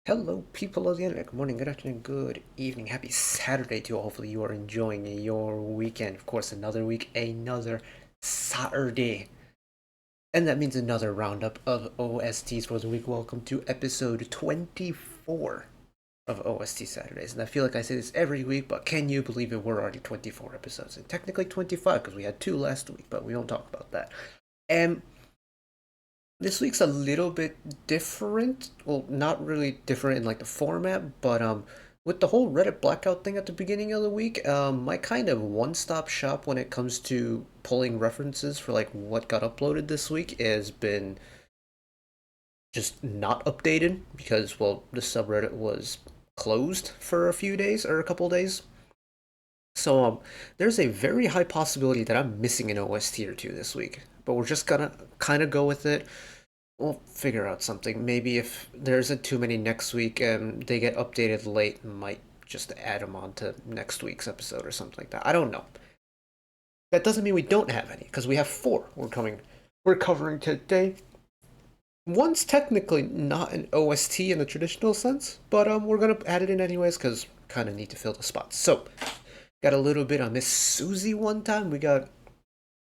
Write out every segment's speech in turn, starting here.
Hello, people of the internet. Good morning, good afternoon, good evening. Happy Saturday to you. Hopefully, you are enjoying your weekend. Of course, another week, another Saturday. And that means another roundup of OSTs for the week. Welcome to episode 24 of OST Saturdays. And I feel like I say this every week, but can you believe it? We're already 24 episodes. And technically 25 because we had two last week, but we don't talk about that. And this week's a little bit different. Well, not really different in like the format, but with the whole Reddit blackout thing at the beginning of the week, my kind of one-stop shop when it comes to pulling references for like what got uploaded this week has been just not updated because well, the subreddit was closed for a few days or a couple days. So there's a very high possibility that I'm missing an OST or two this week, but we're just gonna kind of go with it. We'll figure out something. Maybe if there isn't too many next week and they get updated late, might just add them on to next week's episode or something like that. I don't know. That doesn't mean we don't have any because we have four. We're covering today. One's technically not an OST in the traditional sense, but we're gonna add it in anyways because kind of need to fill the spots. So got a little bit on Miss Suzy one time. We got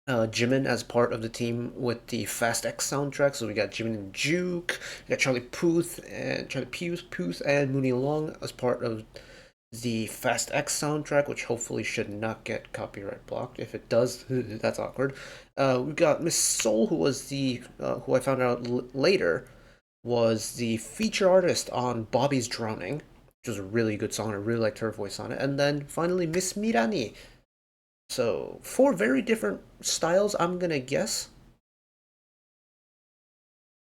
Jimin as part of the team with the Fast X soundtrack. So we got Jimin and Juke, we got Puth, and Muni Long as part of the Fast X soundtrack, which hopefully should not get copyright blocked. If it does, that's awkward. We got Miss Soul, who was the who I found out later was the feature artist on Bobby's Drowning, which was a really good song. I really liked her voice on it. And then finally Miss Mirani. So, four very different styles, I'm gonna guess.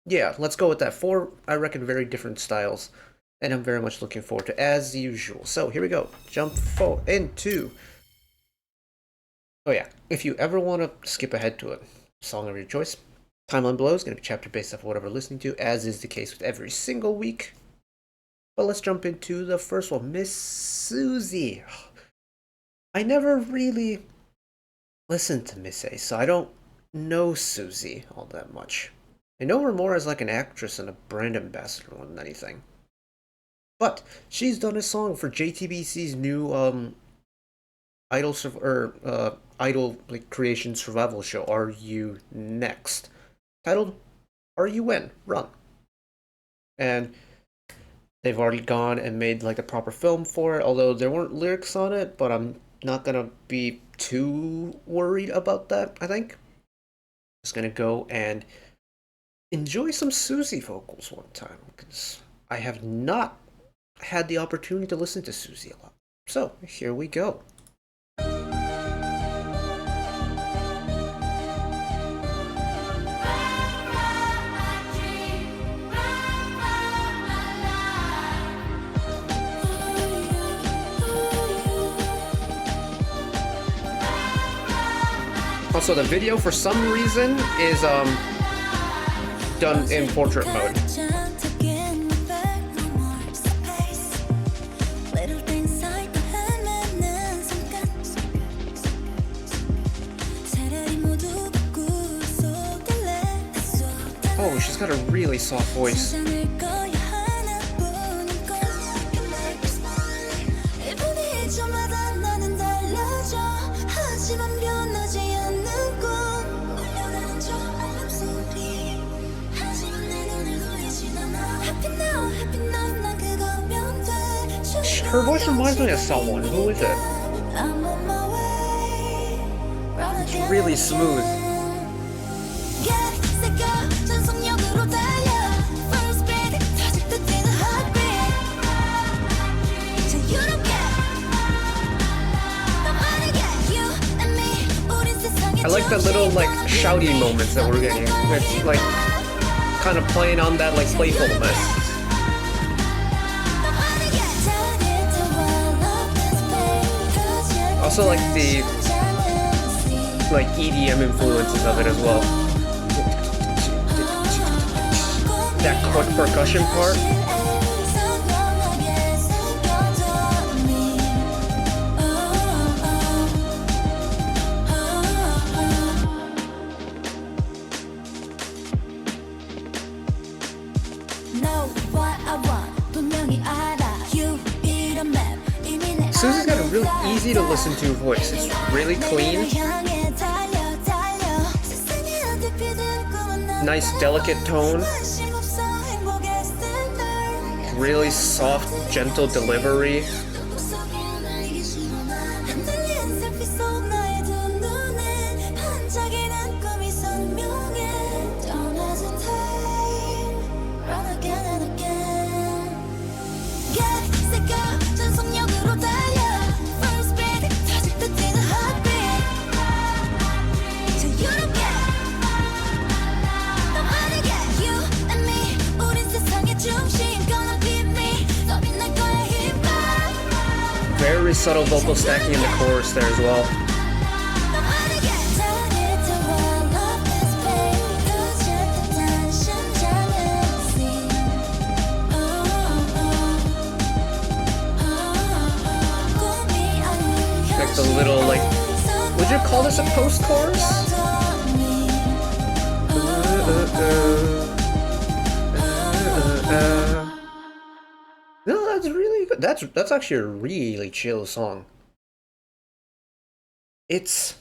Yeah, let's go with that. Four, I reckon, very different styles. And I'm very much looking forward to, as usual. So, here we go. Jump forward into. Oh, yeah. If you ever want to skip ahead to a song of your choice, Timeline Below is going to be chapter based off whatever you're listening to, as is the case with every single week. But let's jump into the first one Miss Suzy. I never really listened to Miss A, so I don't know Suzy all that much. I know her more as like an actress and a brand ambassador more than anything. But she's done a song for JTBC's new idol like creation survival show R.U.N Next, titled R.U.N Run. And they've already gone and made like the proper film for it, although there weren't lyrics on it, but I'm not gonna be too worried about that, I think. Just gonna go and enjoy some Suzy vocals one time, because I have not had the opportunity to listen to Suzy a lot. So, here we go. Also, the video for some reason is done in portrait mode. Oh, she's got a really soft voice. Her voice reminds me of someone. Who is it? It's really smooth. I like the little like shouty moments that we're getting. It's like kind of playing on that like playfulness. Also like the like EDM influences of it as well. That quick percussion part. Suzy's got a really easy to listen to voice. It's really clean. Nice delicate tone. Really soft, gentle delivery. Very subtle vocal stacking in the chorus there as well. Like the little, like, would you call this a post-chorus? No, that's really good. That's actually a really chill song. It's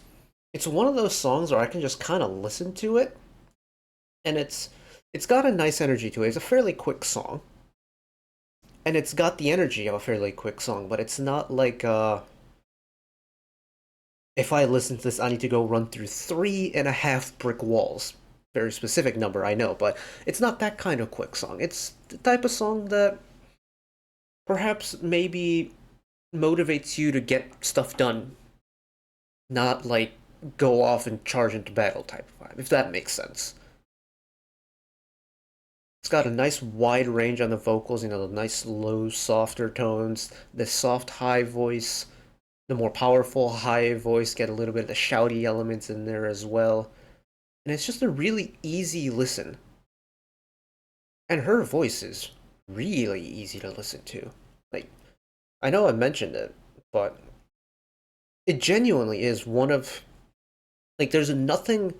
one of those songs where I can just kind of listen to it, and it's got a nice energy to it. It's a fairly quick song, and it's got the energy of a fairly quick song, but it's not like if I listen to this, I need to go run through 3.5 brick walls. Very specific number, I know, but it's not that kind of quick song. It's the type of song that perhaps maybe motivates you to get stuff done, not like go off and charge into battle type of vibe, if that makes sense. It's got a nice wide range on the vocals, you know, the nice low, softer tones, the soft high voice, the more powerful high voice, get a little bit of the shouty elements in there as well. And it's just a really easy listen. And her voice is really easy to listen to. Like, I know I mentioned it, but it genuinely is one of, like, there's nothing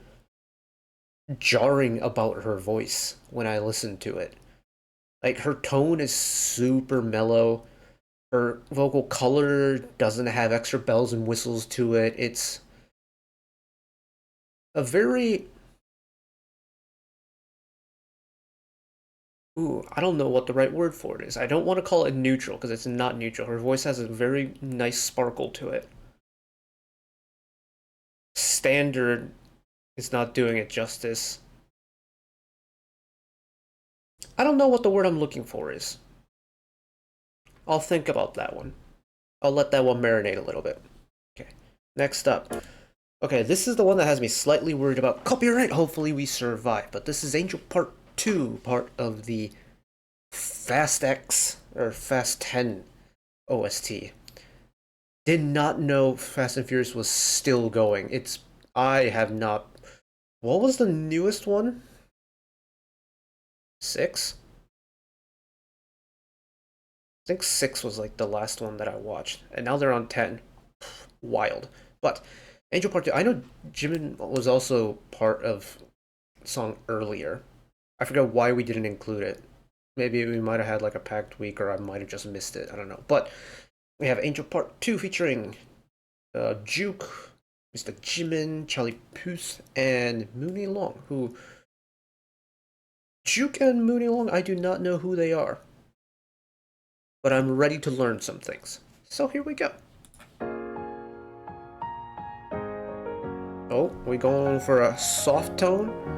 jarring about her voice when I listen to it. Like, her tone is super mellow. Her vocal color doesn't have extra bells and whistles to it. It's a very... I don't know what the right word for it is. I don't want to call it neutral, because it's not neutral. Her voice has a very nice sparkle to it. Standard is not doing it justice. I don't know what the word I'm looking for is. I'll think about that one. I'll let that one marinate a little bit. Okay, next up. Okay, this is the one that has me slightly worried about copyright. Hopefully we survive. But this is Angel Part 2, part of the Fast X, or Fast 10 OST. Did not know Fast and Furious was still going. I have not... What was the newest one? 6? I think 6 was like the last one that I watched. And now they're on 10. Wild. But Angel Part 2, I know Jimin was also part of the song earlier. I forgot why we didn't include it. Maybe we might have had like a packed week, or I might have just missed it. I don't know. But we have Angel Part 2 featuring Juke, Mr. Jimin, Charlie Puth, and Muni Long, who... Juke and Muni Long, I do not know who they are. But I'm ready to learn some things. So here we go. Oh, we going for a soft tone?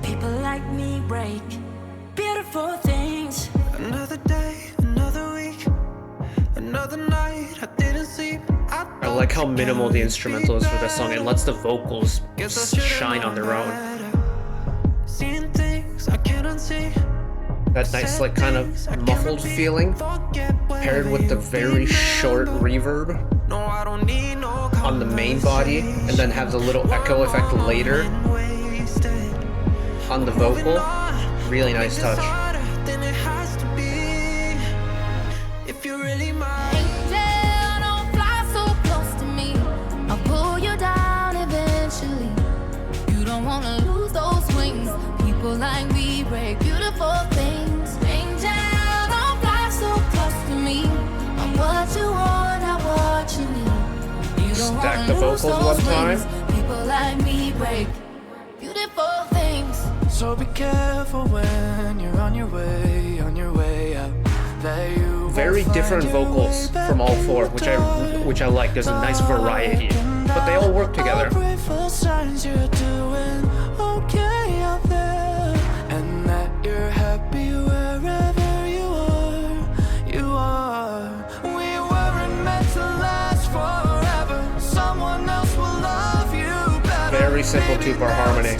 People like me break beautiful things. Another day, another week, another night I didn't sleep. I like how minimal the instrumental is for this song. It lets the vocals shine on their own. Seeing things I can't unsee. That nice, like, kind of muffled feeling paired with the very short reverb. No, I don't need no on the main body and then have the little echo effect later on the vocal. Really nice touch. If you're really mine, angel, don't fly so close to me. I'll pull you down eventually. You don't wanna lose those wings. People like me break beautiful things. Angel, don't fly so close to me. I'm what you want, not what you need. You don't Stack the vocals one time. People like me break beautiful things. So be careful when you're on your way out. Very different vocals from all four, which I like. There's a nice variety, but they all work together. And that you're happy wherever you are. We weren't meant to last forever. Someone else will love you better. Very simple two-part harmony.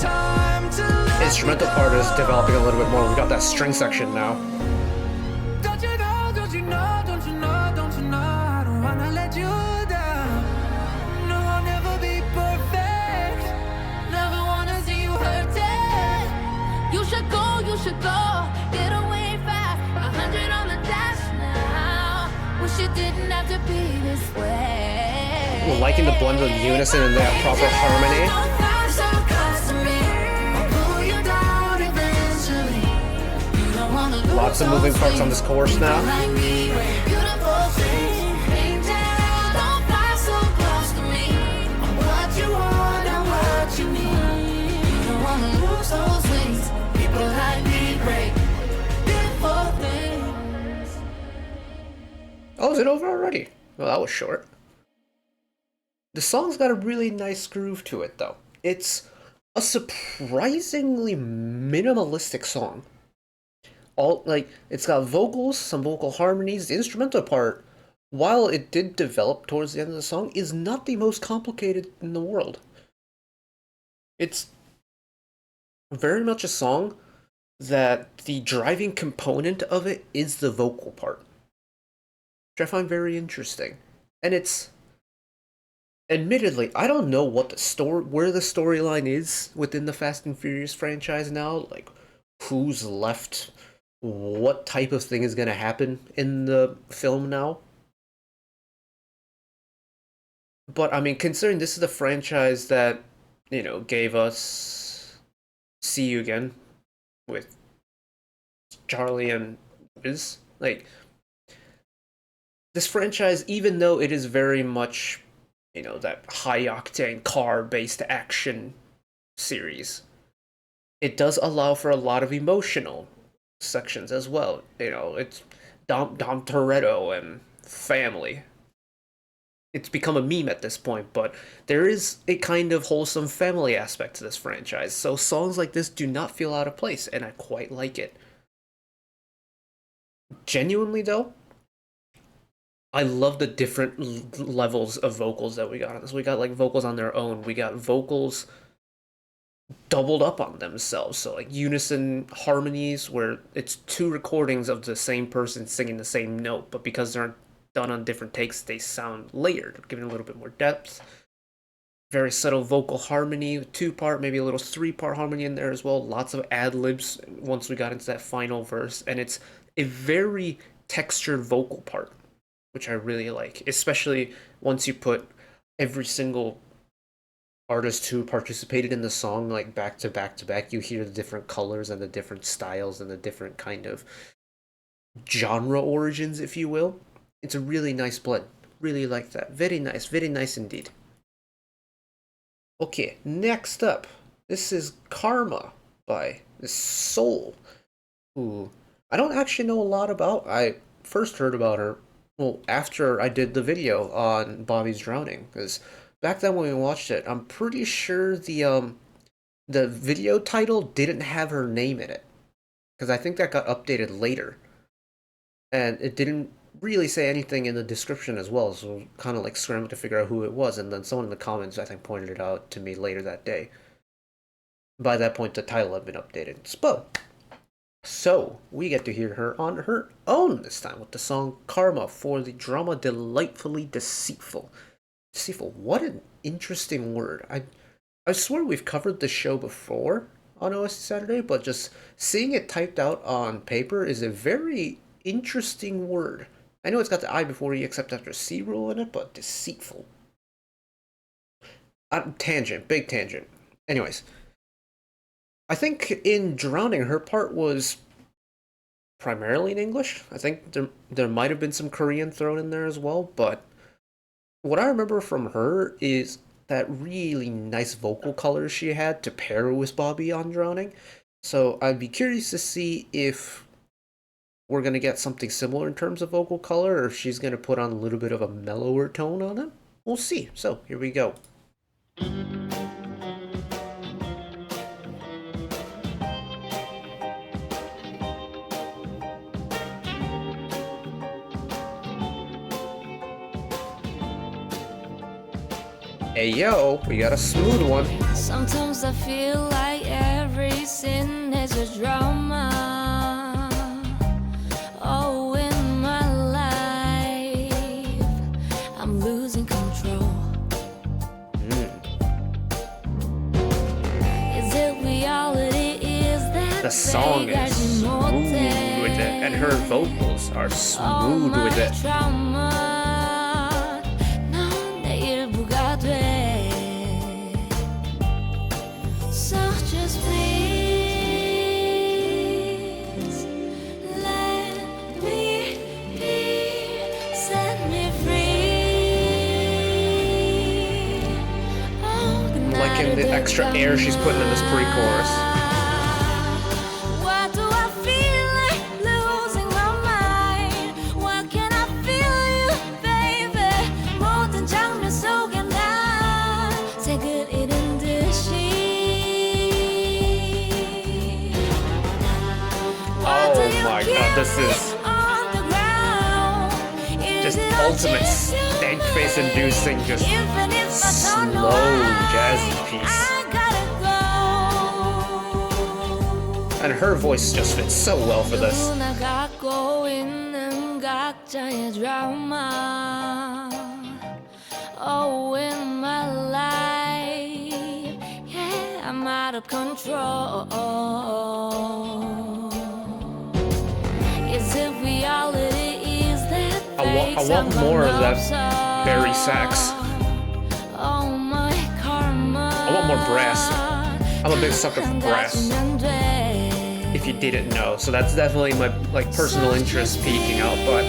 Instrumental part is developing a little bit more. We got that string section now. Don't you know, I don't wanna let you down. No, I'll never be perfect. Never wanna see you hurting. You should go, get away fast. 100 on the dash now. Wish it didn't have to be this way. We're liking the blend of unison and that proper harmony. Lots of moving parts on this chorus now. Oh, is it over already? Well, that was short. The song's got a really nice groove to it, though. It's a surprisingly minimalistic song. It's got vocals, some vocal harmonies. The instrumental part, while it did develop towards the end of the song, is not the most complicated in the world. It's very much a song that the driving component of it is the vocal part, which I find very interesting. And it's, admittedly, I don't know what where the storyline is within the Fast and Furious franchise now. Like, who's left? What type of thing is going to happen in the film now? But, I mean, considering this is the franchise that, gave us See You Again with Charlie and Liz, like, this franchise, even though it is very much, that high-octane car-based action series, it does allow for a lot of emotional sections as well. It's Dom Toretto and family. It's become a meme at this point, but there is a kind of wholesome family aspect to this franchise, so songs like this do not feel out of place, and I quite like it. Genuinely, though, I love the different levels of vocals that we got on this. We got, like, vocals on their own. We got vocals doubled up on themselves, so like unison harmonies where it's two recordings of the same person singing the same note, but because they're done on different takes, they sound layered, giving a little bit more depth. Very subtle vocal harmony, two-part, maybe a little three-part harmony in there as well. Lots of ad-libs once we got into that final verse, and it's a very textured vocal part, which I really like, especially once you put every single artists who participated in the song, like, back to back to back. You hear the different colors and the different styles and the different kind of genre origins, if you will. It's a really nice blend. Really like that. Very nice indeed. Okay, next up, this is Karma by Soul, who I don't actually know a lot about. I first heard about her, well, after I did the video on Bobby's Drowning, because back then when we watched it, I'm pretty sure the video title didn't have her name in it, because I think that got updated later, and it didn't really say anything in the description as well, so kind of like scrambled to figure out who it was, and then someone in the comments, I think, pointed it out to me later that day. By that point, the title had been updated. So, we get to hear her on her own this time with the song Karma for the drama Delightfully Deceitful. deceitful. What an interesting word. I swear we've covered the show before on OST Saturday, but just seeing it typed out on paper is a very interesting word. I know it's got the I before E except after C rule in it, but deceitful. Tangent, big tangent. Anyways, I think in Drowning, her part was primarily in English. I think there might have been some Korean thrown in there as well, but what I remember from her is that really nice vocal color she had to pair with Bobby on Drowning. So I'd be curious to see if we're going to get something similar in terms of vocal color, or if she's going to put on a little bit of a mellower tone on it. We'll see. So here we go. Hey yo, we got a smooth one. Sometimes I feel like every sin is a drama. Oh, in my life, I'm losing control. Is it reality? Is that the song is smooth with it, and her vocals are smooth with it. Trauma. The extra air she's putting in this pre-chorus. Why do I feel like losing my mind? Why can't I feel you, baby? 모든 장면 속에 나 색을 잃은 듯이. Oh my god, this is just ultimate stank face inducing, just slow jazzy piece. And her voice just fits so well for this. Oh, in my life, yeah, I'm out of control. Is it reality? I want more of that Barry sax. I want more brass. I'm a big sucker for brass, if you didn't know. So that's definitely my personal interest peeking out, but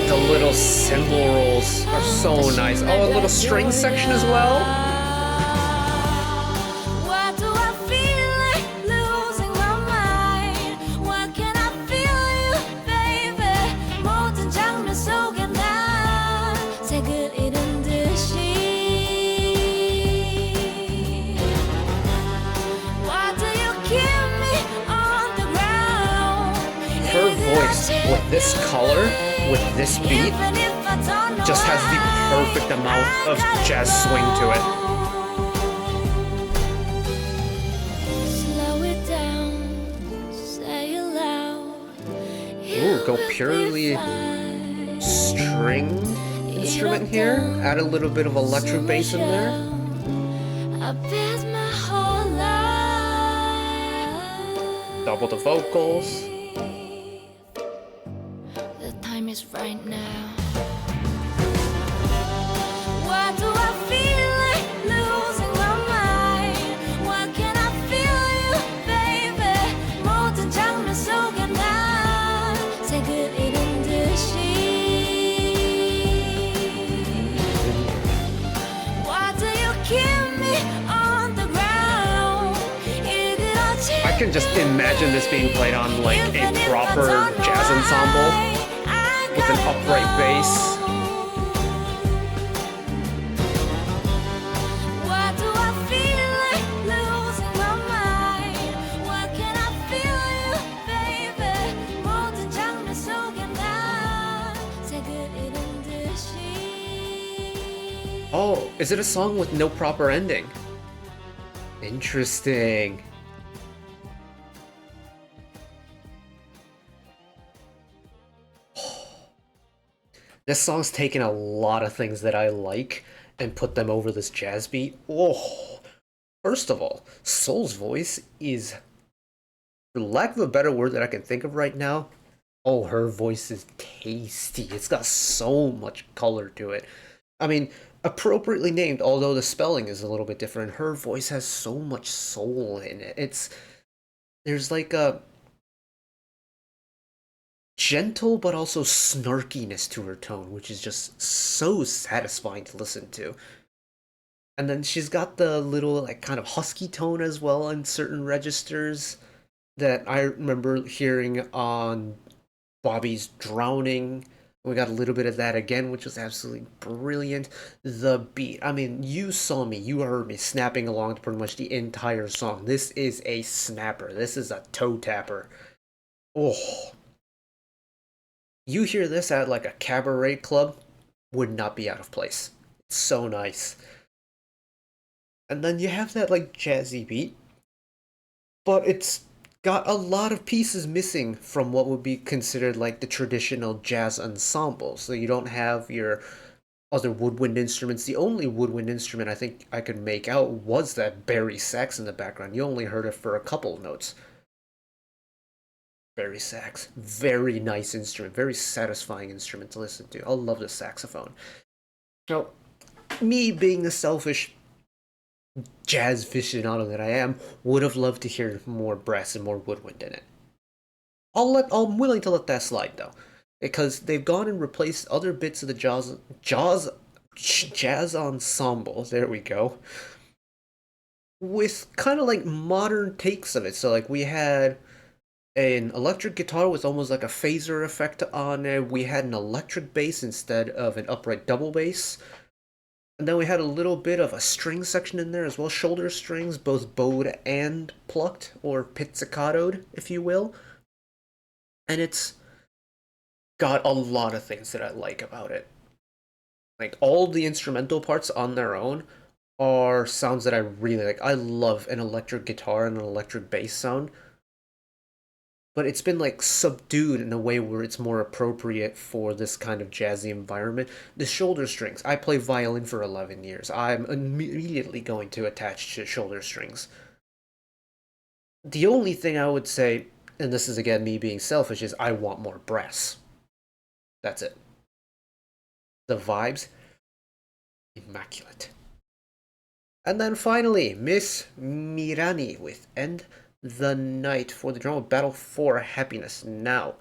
the little cymbal rolls are so nice. Oh, a little string section as well. With this color, with this beat, just has the perfect amount of jazz swing to it. Slow it down, say it loud. Ooh, go purely string instrument here. Add a little bit of electro bass in there. Double the vocals. Right now. Why do I feel like losing my mind? Why can't I feel you, baby? 모든 장면 속에 나 색을 잃은 듯이. Why do you keep me on the ground? I can just imagine this being played on a proper jazz ensemble. With an upright bass. Why do I feel like losing my mind? Why can't I feel you, baby? 모든 장면 속에 나 색을 잃은 듯이. Oh, is it a song with no proper ending? Interesting. This song's taken a lot of things that I like and put them over this jazz beat. Oh, first of all, Soul's voice is, for lack of a better word that I can think of right now, oh, her voice is tasty. It's got so much color to it. I mean, appropriately named, although the spelling is a little bit different. Her voice has so much soul in it. There's like a gentle but also snarkiness to her tone, which is just so satisfying to listen to. And then she's got the little like kind of husky tone as well in certain registers that I remember hearing on Bobby's Drowning. We got a little bit of that again, which was absolutely brilliant. The beat, I mean, you saw me, you heard me snapping along to pretty much the entire song. This is a snapper. This is a toe tapper. Oh, you hear this at like a cabaret club, would not be out of place. It's so nice. And then you have that like jazzy beat, but it's got a lot of pieces missing from what would be considered like the traditional jazz ensemble. So you don't have your other woodwind instruments. The only woodwind instrument I think I could make out was that bari sax in the background. You only heard it for a couple notes. Bari sax, very nice instrument, very satisfying instrument to listen to. I love the saxophone. Now, me being the selfish jazz aficionado that I am, would have loved to hear more brass and more woodwind in it. I'm willing to let that slide though, because they've gone and replaced other bits of the jazz ensemble. There we go. With kind of like modern takes of it. So like we had an electric guitar with almost like a phaser effect on it. We had an electric bass instead of an upright double bass. And then we had a little bit of a string section in there as well, shoulder strings, both bowed and plucked, or pizzicatoed, if you will. And it's got a lot of things that I like about it. Like, all the instrumental parts on their own are sounds that I really like. I love an electric guitar and an electric bass sound, but it's been like subdued in a way where it's more appropriate for this kind of jazzy environment. The shoulder strings, I play violin for 11 years. I'm immediately going to attach to shoulder strings. The only thing I would say, and this is again me being selfish, is I want more brass. That's it. The vibes, immaculate. And then finally, Miss Mirani with End the Night for the drama Battle for Happiness. Now,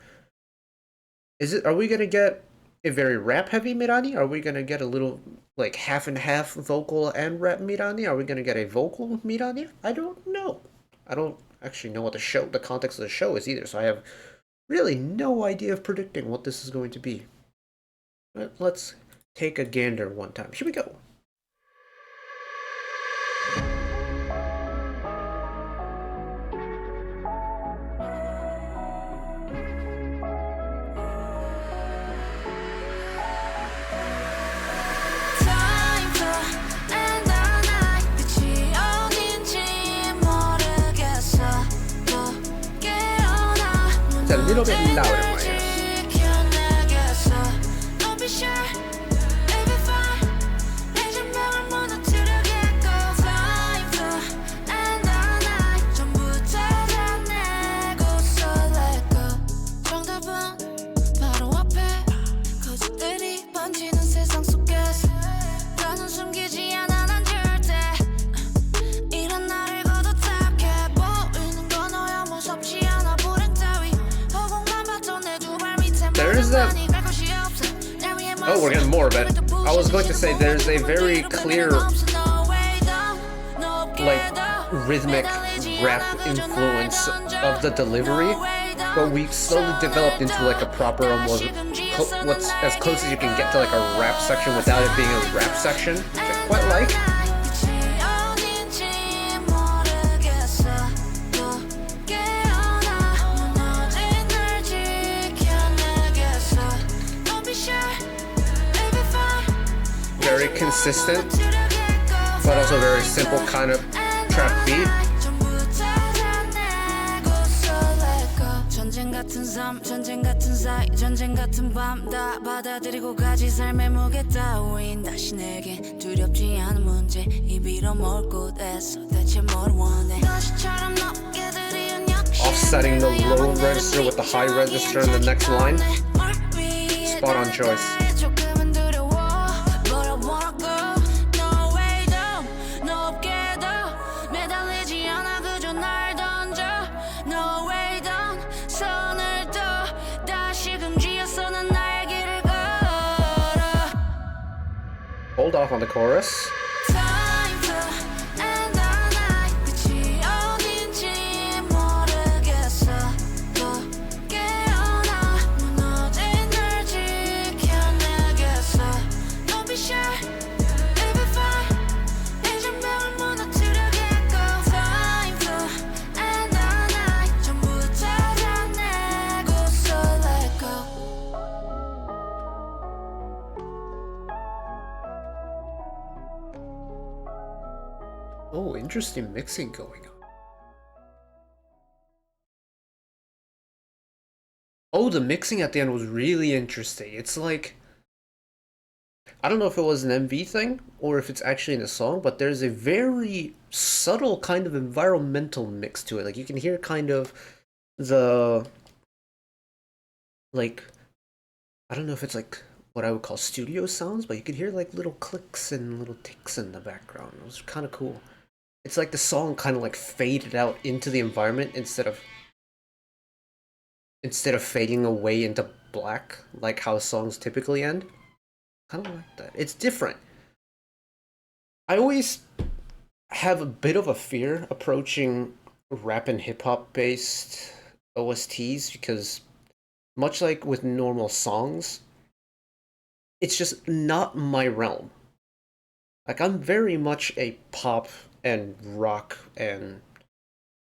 are we gonna get a very rap heavy Mirani? Are we gonna get a little like half and half vocal and rap Mirani? Are we gonna get a vocal Mirani? I don't know. I don't actually know what the context of the show is either, so I have really no idea of predicting what this is going to be. But let's take a gander one time. Here we go. It's a little bit louder in my ears. Oh, we're getting more of it. I was going to say there's a very clear, like, rhythmic rap influence of the delivery, but we slowly developed into like a proper, almost what's as close as you can get to like a rap section without it being a rap section, which I quite like. Very consistent, but also very simple kind of trap beat. 전쟁 같은 삶 전쟁 같은 사이 전쟁 같은 밤 다 받아들이고 가지 삶의 무게 따윈 다시 내겐 두렵지 않은 문제 이 빌어먹을 곳에서 대체 뭘 원해 도시처럼 높게 들이운 역시 Offsetting the low register with the high register in the next line. Spot on choice. 조금은 두려워 But I wanna go No way down 높게도 매달리지 않아 그저 날 던져 No way down 손을 떠 다시금 쥐어서 난 날개를 걸어 Hold off on the chorus. Time to end the night 끝이 어딘지 모르겠어 또 깨어나 무너진 날 지켜내겠어 Don't be shy, it'll be fine 이 장벽을 무너뜨려겠고 Time to end the night 전부 찾아내고서 let go Oh, interesting mixing going on. Oh, the mixing at the end was really interesting. It's like, I don't know if it was an MV thing or if it's actually in the song, but there's a very subtle kind of environmental mix to it. Like you can hear kind of the, like, I don't know if it's like what I would call studio sounds, but you could hear like little clicks and little ticks in the background. It was kind of cool. It's like the song kind of like faded out into the environment instead of fading away into black, like how songs typically end. Kind of like that. It's different. I always have a bit of a fear approaching rap and hip hop based OSTs because, much like with normal songs, it's just not my realm. Like, I'm very much a pop and rock and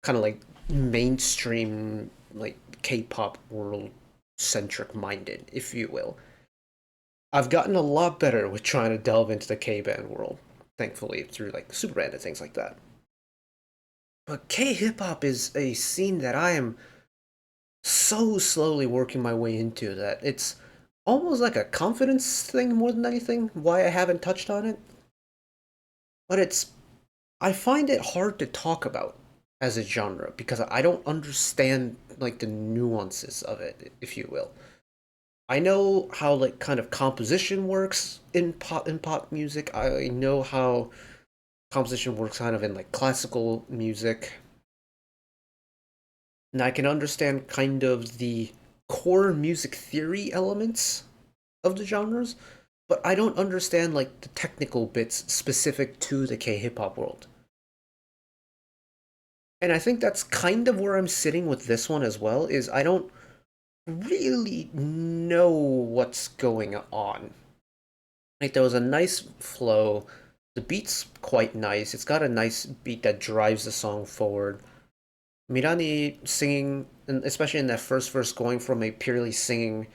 kind of like mainstream, like K-pop world centric minded, if you will. I've gotten a lot better with trying to delve into the K-band world, thankfully, through like Superband and things like that. But K-hip hop is a scene that I am so slowly working my way into that it's almost like a confidence thing more than anything, why I haven't touched on it. But I find it hard to talk about as a genre because I don't understand like the nuances of it, if you will. I know how like kind of composition works in pop music. I know how composition works kind of in like classical music. And I can understand kind of the core music theory elements of the genres, but I don't understand like the technical bits specific to the K-hip hop world. And I think that's kind of where I'm sitting with this one as well, is I don't really know what's going on. Like there was a nice flow, the beat's quite nice, it's got a nice beat that drives the song forward. Mirani singing, and especially in that first verse, going from a purely singing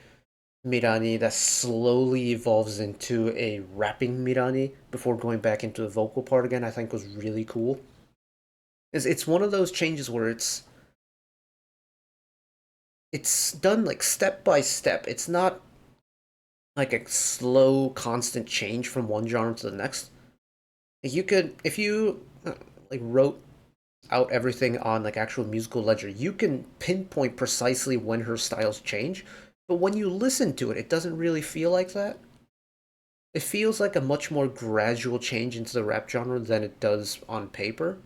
Mirani that slowly evolves into a rapping Mirani before going back into the vocal part again, I think was really cool. It's one of those changes where it's done like step by step. It's not like a slow, constant change from one genre to the next. You could, if you like wrote out everything on like actual musical ledger, you can pinpoint precisely when her styles change. But when you listen to it, it doesn't really feel like that. It feels like a much more gradual change into the rap genre than it does on paper,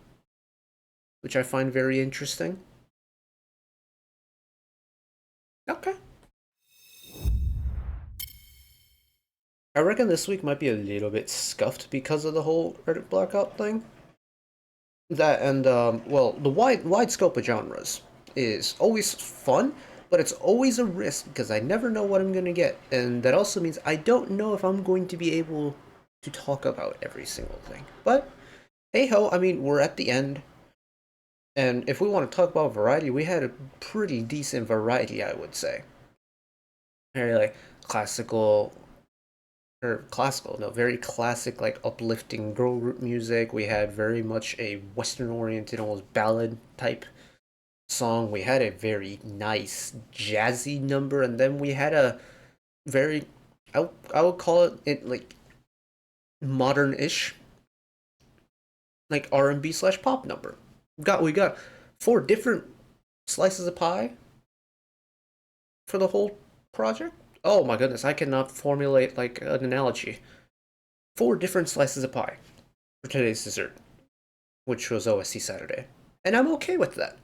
which I find very interesting. Okay. I reckon this week might be a little bit scuffed because of the whole Reddit blackout thing. That and well, the wide scope of genres is always fun, but it's always a risk because I never know what I'm gonna get, and that also means I don't know if I'm going to be able to talk about every single thing. But hey ho, I mean we're at the end, and if we want to talk about variety, we had a pretty decent variety, I would say. Very like classical or classical, no, very classic, like uplifting girl group music. We had very much a Western oriented, almost ballad type song, we had a very nice jazzy number, and then we had a very, I would call it like modern-ish, like R&B slash pop number. We got four different slices of pie for the whole project. Oh my goodness, I cannot formulate like an analogy. Four different slices of pie for today's dessert, which was OST Saturday. And I'm okay with that.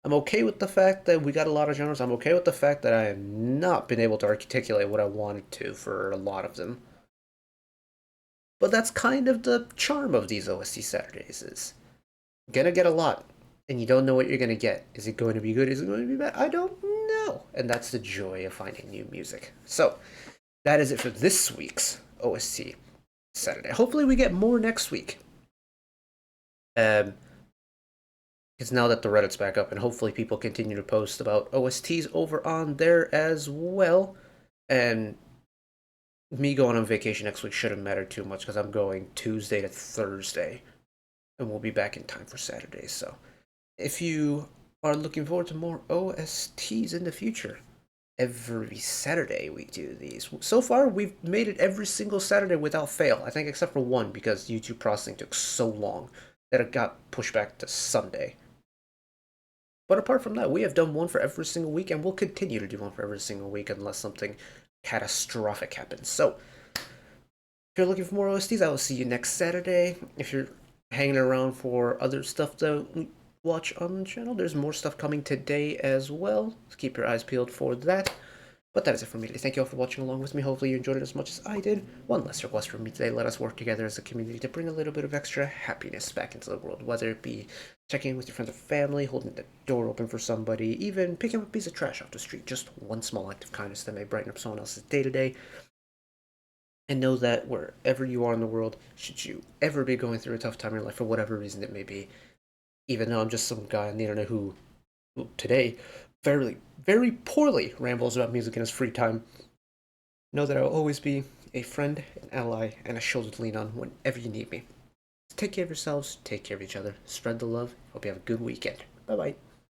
I'm okay with the fact that we got a lot of genres. I'm okay with the fact that I have not been able to articulate what I wanted to for a lot of them. But that's kind of the charm of these OST Saturdays is gonna get a lot, and you don't know what you're gonna get. Is it going to be good? Is it going to be bad? I don't know. And that's the joy of finding new music. So that is it for this week's OST Saturday. Hopefully we get more next week. Because now that the Reddit's back up, and hopefully people continue to post about OSTs over on there as well. And me going on vacation next week shouldn't matter too much because I'm going Tuesday to Thursday, and we'll be back in time for Saturday. So if you are looking forward to more OSTs in the future, every Saturday we do these. So far, we've made it every single Saturday without fail. I think except for one because YouTube processing took so long that it got pushed back to Sunday. But apart from that, we have done one for every single week, and we'll continue to do one for every single week unless something catastrophic happens. So, if you're looking for more OSTs, I will see you next Saturday. If you're hanging around for other stuff to watch on the channel, there's more stuff coming today as well. So keep your eyes peeled for that. But that is it for me today. Thank you all for watching along with me. Hopefully you enjoyed it as much as I did. One last request from me today. Let us work together as a community to bring a little bit of extra happiness back into the world. Whether it be checking in with your friends or family, holding the door open for somebody, even picking up a piece of trash off the street. Just one small act of kindness that may brighten up someone else's day-to-day. And know that wherever you are in the world, should you ever be going through a tough time in your life for whatever reason it may be, even though I'm just some guy on the internet who today very, very poorly rambles about music in his free time, know that I will always be a friend, an ally, and a shoulder to lean on whenever you need me. Take care of yourselves, take care of each other, spread the love. Hope you have a good weekend. Bye bye.